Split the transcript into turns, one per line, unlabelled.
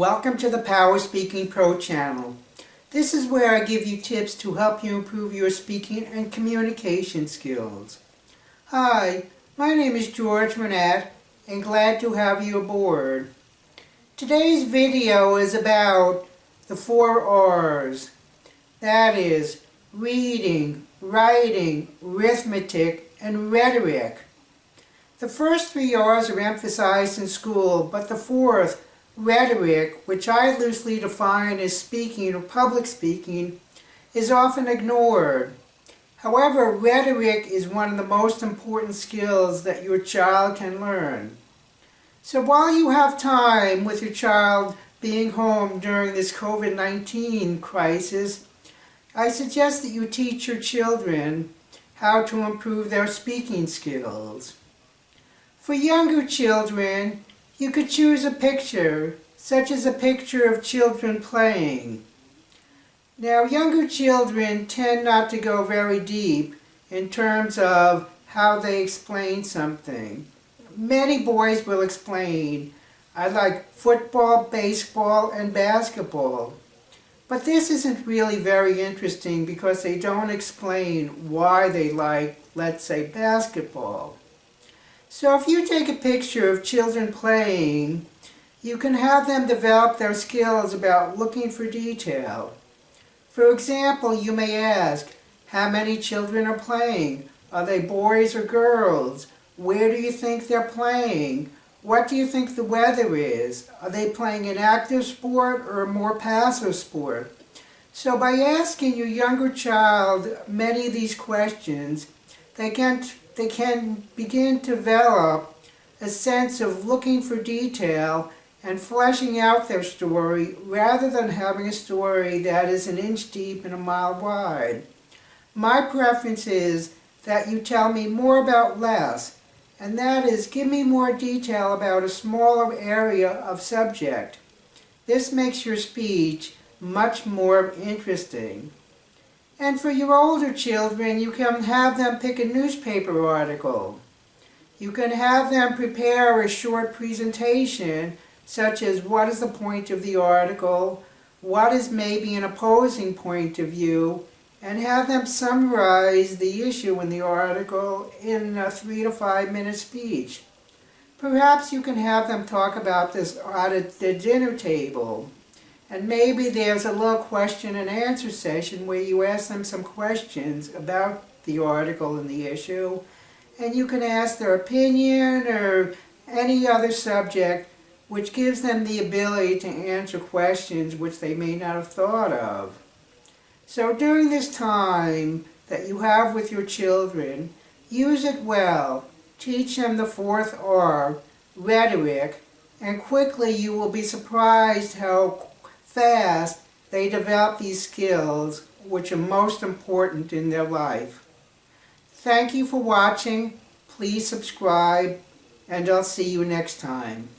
Welcome to the PowerSpeakingPro channel. This is where I give you tips to help you improve your speaking and communication skills. Hi, my name is George Manette and glad to have you aboard. Today's video is about the 4 R's. That is, reading, writing, arithmetic, and rhetoric. The first 3 R's are emphasized in school, but the fourth, rhetoric, which I loosely define as speaking or public speaking, is often ignored. However, rhetoric is one of the most important skills that your child can learn. So while you have time with your child being home during this COVID-19 crisis, I suggest that you teach your children how to improve their speaking skills. For younger children, you could choose a picture, such as a picture of children playing. Now, younger children tend not to go very deep in terms of how they explain something. Many boys will explain, I like football, baseball, and basketball. But this isn't really very interesting because they don't explain why they like, let's say, basketball. So if you take a picture of children playing, you can have them develop their skills about looking for detail. For example, you may ask, how many children are playing? Are they boys or girls? Where do you think they're playing? What do you think the weather is? Are they playing an active sport or a more passive sport? So by asking your younger child many of these questions, they can begin to develop a sense of looking for detail and fleshing out their story rather than having a story that is an inch deep and a mile wide. My preference is that you tell me more about less, and that is give me more detail about a smaller area of subject. This makes your speech much more interesting. And for your older children, you can have them pick a newspaper article. You can have them prepare a short presentation, such as what is the point of the article, what is maybe an opposing point of view, and have them summarize the issue in the article in a 3 to 5 minute speech. Perhaps you can have them talk about this at the dinner table. And maybe there's a little question and answer session where you ask them some questions about the article and the issue, and you can ask their opinion or any other subject which gives them the ability to answer questions which they may not have thought of. So during this time that you have with your children, use it well. Teach them the 4th R, rhetoric, and quickly you will be surprised how fast they develop these skills which are most important in their life. Thank you for watching. Please subscribe, and I'll see you next time.